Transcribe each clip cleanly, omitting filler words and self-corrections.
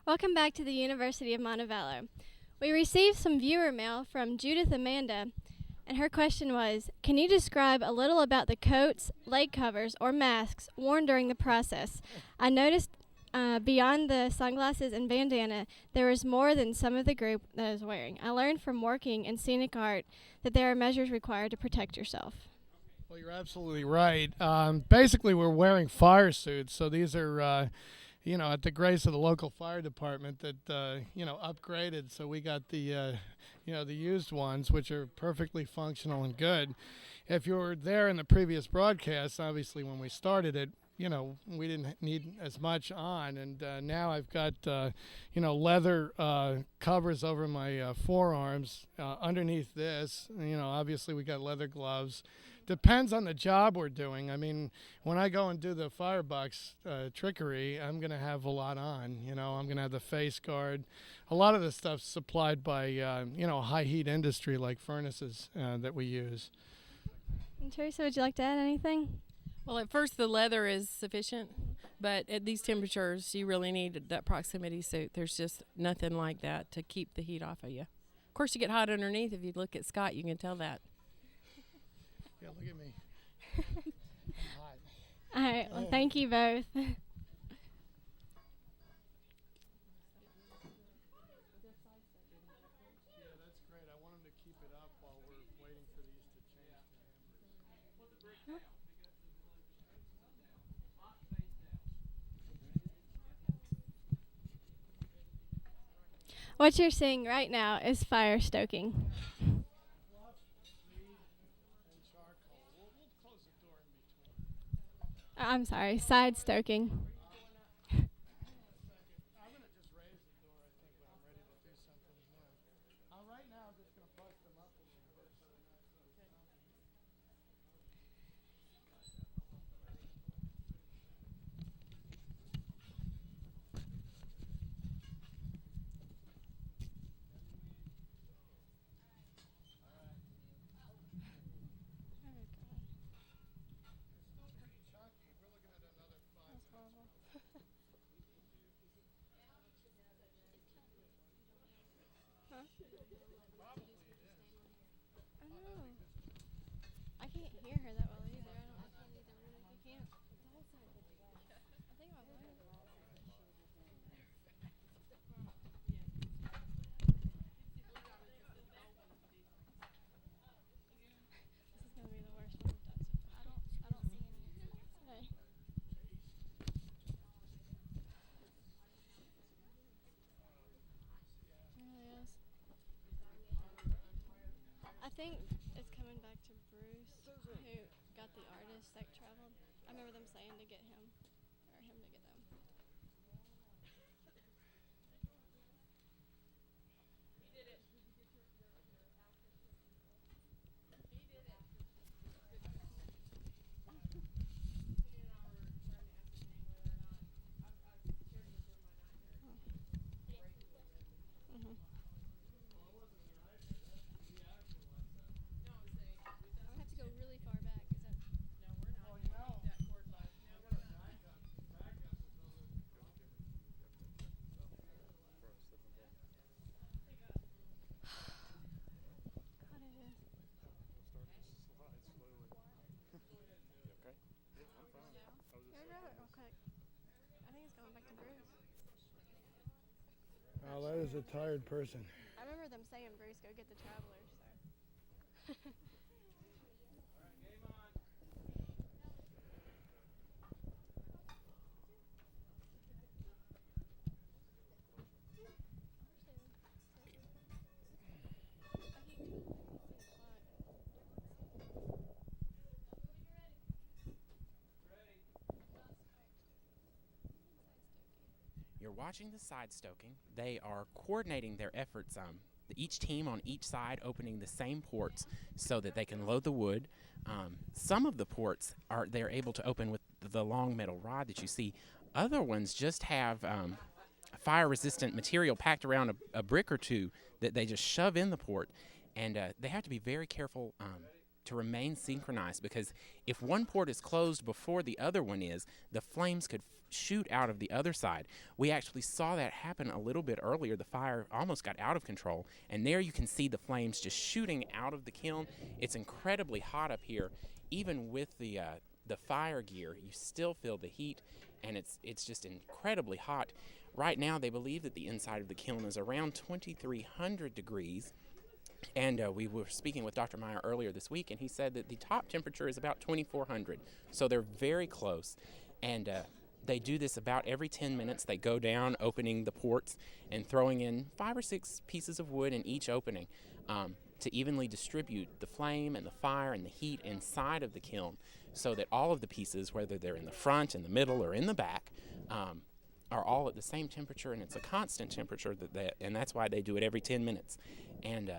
Welcome back to the University of Montevallo. We received some viewer mail from Judith Amanda, and her question was, can you describe a little about the coats, leg covers, or masks worn during the process? I noticed beyond the sunglasses and bandana, there was more than some of the group that was wearing. I learned from working in scenic art that there are measures required to protect yourself. Well, you're absolutely right. Basically, we're wearing fire suits, so these are, at the grace of the local fire department that, upgraded. So we got the used ones, which are perfectly functional and good. If you were there in the previous broadcast, obviously when we started it, we didn't need as much on, and now I've got, leather covers over my forearms. Underneath this, obviously we got leather gloves. Depends on the job we're doing. I mean, when I go and do the firebox trickery, I'm going to have a lot on. I'm going to have the face guard. A lot of the stuff's supplied by, high heat industry like furnaces that we use. And Teresa, would you like to add anything? Well, at first the leather is sufficient, but at these temperatures, you really need that proximity suit. There's just nothing like that to keep the heat off of you. Of course, you get hot underneath. If you look at Scott, you can tell that. Yeah, look at me. All right, well, thank you both. Yeah, that's great. I want them to keep it up while we're waiting for these to change to hammers. What you're seeing right now is fire stoking. I'm sorry, side stoking. I'm going to just raise the door, I think, when I'm ready to do something new. Right now, I'm just going to bust them up a little bit. I can't hear her that well either. I can't either. You can't. The whole side. I think my phone. This is gonna be the worst one we've done so far. I don't see any today. It really is. I think it's coming back to Bruce, who got the artist that traveled. I remember them saying to get him, or him to get them. Oh, that is a tired person. I remember them saying, Bruce, go get the travelers. So. You're watching the side stoking. They are coordinating their efforts. Each team on each side opening the same ports so that they can load the wood. Some of the ports they're able to open with the long metal rod that you see. Other ones just have fire-resistant material packed around a brick or two that they just shove in the port. And they have to be very careful to remain synchronized, because if one port is closed before the other one is, the flames could shoot out of the other side. We actually saw that happen a little bit earlier. The fire almost got out of control, and there you can see the flames just shooting out of the kiln. It's incredibly hot up here. Even with the fire gear, you still feel the heat, and it's just incredibly hot. Right now, they believe that the inside of the kiln is around 2,300 degrees. And we were speaking with Dr. Meyer earlier this week, and he said that the top temperature is about 2,400. So they're very close. And they do this about every 10 minutes. They go down, opening the ports and throwing in 5 or 6 pieces of wood in each opening to evenly distribute the flame and the fire and the heat inside of the kiln, so that all of the pieces, whether they're in the front, in the middle, or in the back, are all at the same temperature, and it's a constant temperature, and that's why they do it every 10 minutes. And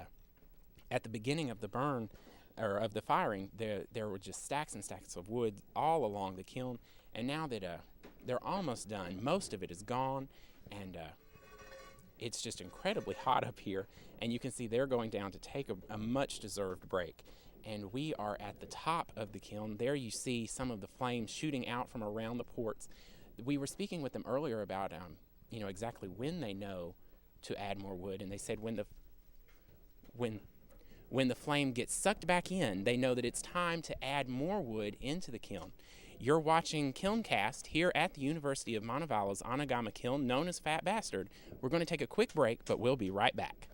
at the beginning of the burn, or of the firing, there were just stacks and stacks of wood all along the kiln, and now that they're almost done, most of it is gone, and it's just incredibly hot up here, and you can see they're going down to take a much-deserved break. And we are at the top of the kiln. There you see some of the flames shooting out from around the ports. We were speaking with them earlier about exactly when they know to add more wood, and they said when the flame gets sucked back in, they know that it's time to add more wood into the kiln. You're watching Kilncast here at the University of Montevallo's Anagama kiln, known as Fat Bastard. We're going to take a quick break, but we'll be right back.